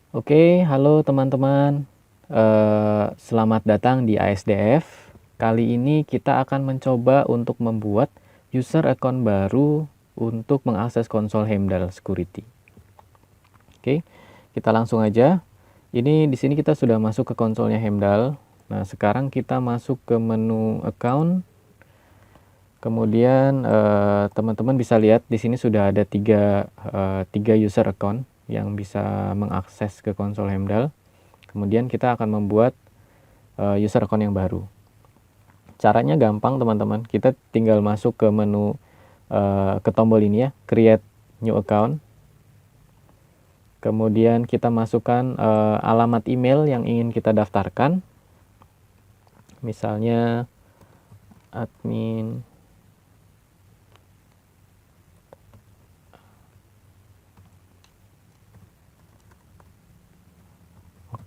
Oke, halo teman-teman. Selamat datang di ASDF. Kali ini kita akan mencoba untuk membuat user account baru untuk mengakses konsol Heimdall Security. Oke, kita langsung aja. Ini di sini kita sudah masuk ke konsolnya Heimdall. Nah, sekarang kita masuk ke menu account. Kemudian teman-teman bisa lihat di sini sudah ada tiga user account yang bisa mengakses ke konsol Heimdall. Kemudian kita akan membuat user account yang baru. Caranya gampang teman-teman. Kita tinggal masuk ke menu ke tombol ini ya, create new account. Kemudian kita masukkan alamat email yang ingin kita daftarkan. Misalnya admin.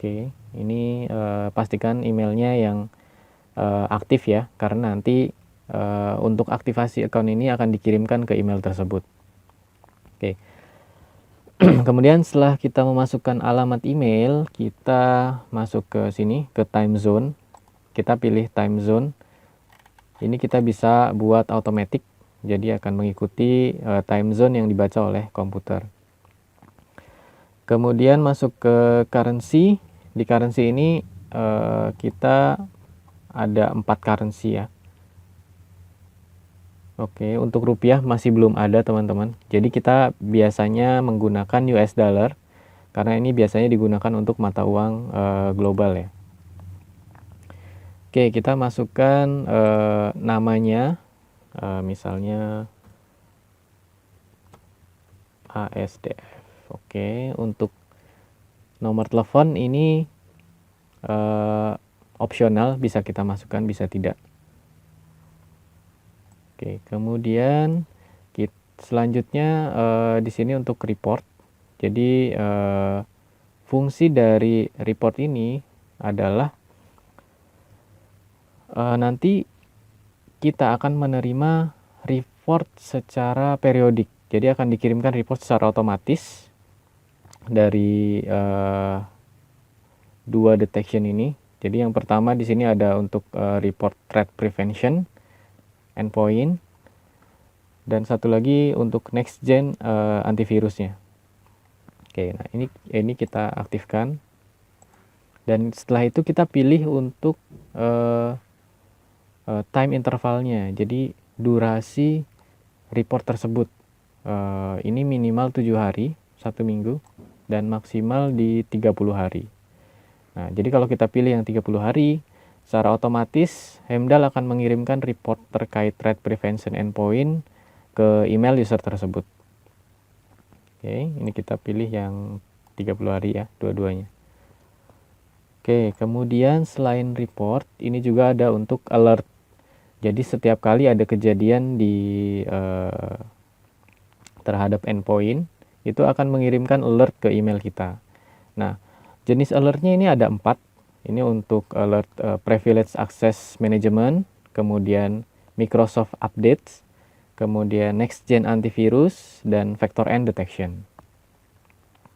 Oke, ini pastikan emailnya yang aktif ya, karena nanti untuk aktivasi account ini akan dikirimkan ke email tersebut. Oke. Kemudian setelah kita memasukkan alamat email, kita masuk ke sini, ke time zone. Kita pilih time zone. Ini kita bisa buat automatic, jadi akan mengikuti time zone yang dibaca oleh komputer. Kemudian masuk ke currency. Di currency ini kita ada 4 currency ya. Oke, untuk rupiah masih belum ada teman-teman. Jadi kita biasanya menggunakan US dollar karena ini biasanya digunakan untuk mata uang global ya. Oke, kita masukkan namanya, misalnya ASDF. Oke, untuk nomor telepon ini opsional, bisa kita masukkan, bisa tidak. Oke, kemudian selanjutnya di sini untuk report. Jadi fungsi dari report ini adalah nanti kita akan menerima report secara periodik. Jadi akan dikirimkan report secara otomatis dari dua detection ini. Jadi yang pertama di sini ada untuk report threat prevention endpoint, dan satu lagi untuk next gen antivirusnya. Oke, nah ini kita aktifkan, dan setelah itu kita pilih untuk time intervalnya. Jadi durasi report tersebut ini minimal 7 hari, 1 minggu, dan maksimal di 30 hari. Nah, jadi kalau kita pilih yang 30 hari, secara otomatis Heimdall akan mengirimkan report terkait threat prevention endpoint ke email user tersebut. Oke, ini kita pilih yang 30 hari ya, dua-duanya. Oke, kemudian selain report, ini juga ada untuk alert. Jadi setiap kali ada kejadian di terhadap endpoint, itu akan mengirimkan alert ke email kita. Nah, jenis alertnya ini ada 4. Ini untuk alert privilege access management, kemudian Microsoft updates, kemudian next gen antivirus, dan vector end detection.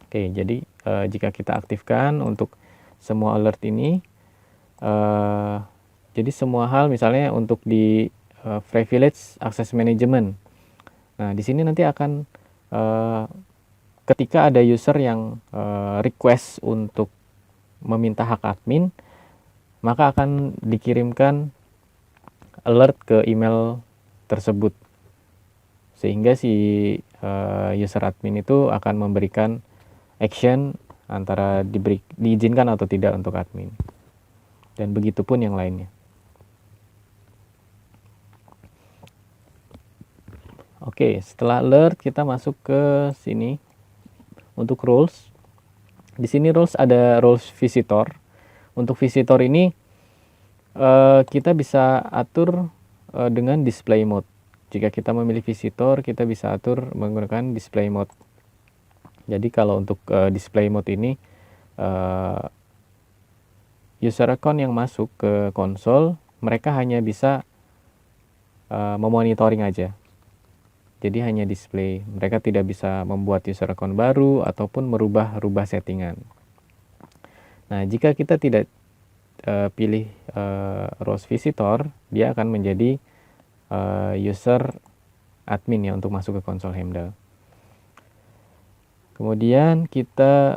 Oke, jadi jika kita aktifkan untuk semua alert ini, jadi semua hal misalnya untuk di privilege access management. Nah, di sini nanti akan ketika ada user yang request untuk meminta hak admin, maka akan dikirimkan alert ke email tersebut, sehingga si user admin itu akan memberikan action antara diizinkan atau tidak untuk admin, dan begitu pun yang lainnya. Oke, setelah alert kita masuk ke sini untuk roles. Di sini roles ada roles visitor. Untuk visitor ini kita bisa atur dengan display mode. Jika kita memilih visitor, kita bisa atur menggunakan display mode. Jadi kalau untuk display mode ini, user account yang masuk ke konsol, mereka hanya bisa memonitoring aja. Jadi hanya display. Mereka tidak bisa membuat user account baru ataupun merubah settingan. Nah, jika kita tidak pilih roles visitor, dia akan menjadi user admin ya untuk masuk ke konsol Hemdal. Kemudian kita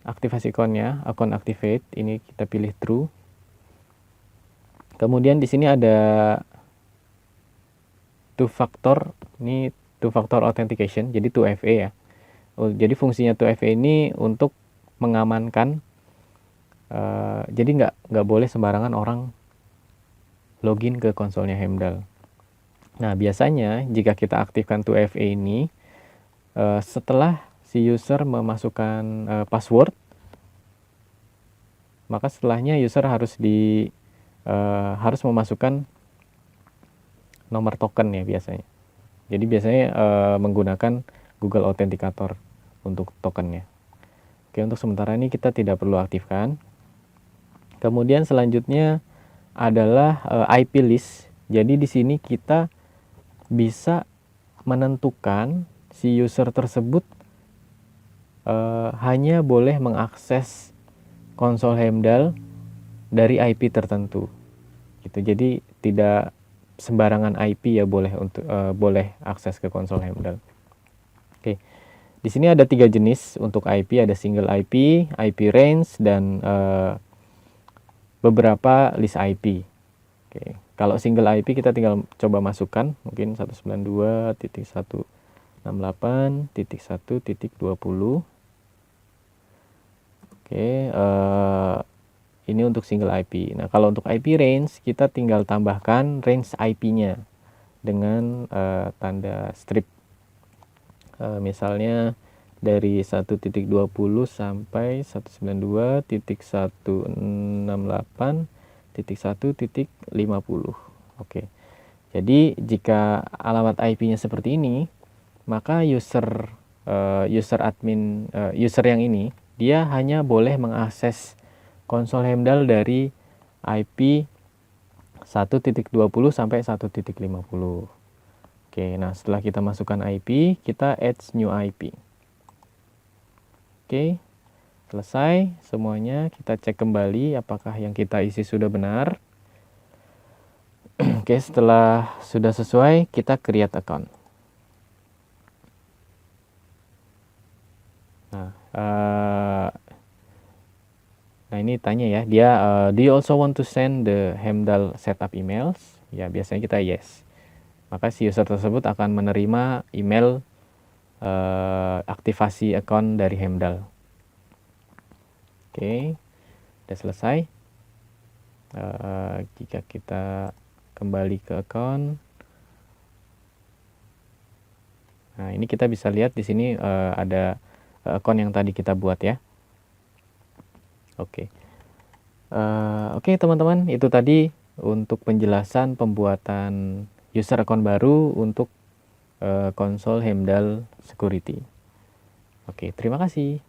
aktivasi akunnya, akun activate, ini kita pilih true. Kemudian di sini ada two factor, ini two factor authentication, jadi 2FA ya. Jadi fungsinya 2FA ini untuk mengamankan, jadi nggak boleh sembarangan orang login ke konsolnya Hemdal. Nah, biasanya jika kita aktifkan 2FA ini, setelah si user memasukkan password, maka setelahnya user harus memasukkan nomor token ya biasanya. Jadi biasanya menggunakan Google Authenticator untuk tokennya. Oke, untuk sementara ini kita tidak perlu aktifkan. Kemudian selanjutnya adalah IP list. Jadi di sini kita bisa menentukan si user tersebut hanya boleh mengakses konsol Hemdal dari IP tertentu. Gitu. Jadi tidak sembarangan IP ya boleh akses ke konsol Hemdal. Oke. Di sini ada 3 jenis untuk IP, ada single IP, IP range, dan beberapa list IP. Oke. Kalau single IP kita tinggal coba masukkan, mungkin 192.168.1.20. Oke, ini untuk single IP. Nah, kalau untuk IP range kita tinggal tambahkan range IP-nya dengan tanda strip. Misalnya dari 1.20 sampai 192.168.1.50. Oke. Jadi jika alamat IP-nya seperti ini, maka user yang ini dia hanya boleh mengakses konsol Hemdal dari IP 1.20 sampai 1.50. Oke, nah setelah kita masukkan IP, kita add new IP. Oke, selesai semuanya. Kita cek kembali apakah yang kita isi sudah benar. Oke, setelah sudah sesuai, kita create account. Nah, ini tanya ya, dia do you also want to send the Hemdal setup emails? Ya, biasanya kita yes. Maka si user tersebut akan menerima email aktivasi account dari Hemdal. Oke, udah selesai. Jika kita kembali ke account, nah ini kita bisa lihat di sini ada account yang tadi kita buat ya. Oke, teman-teman, itu tadi untuk penjelasan pembuatan user account baru untuk konsol Hemdal Security. Oke, terima kasih.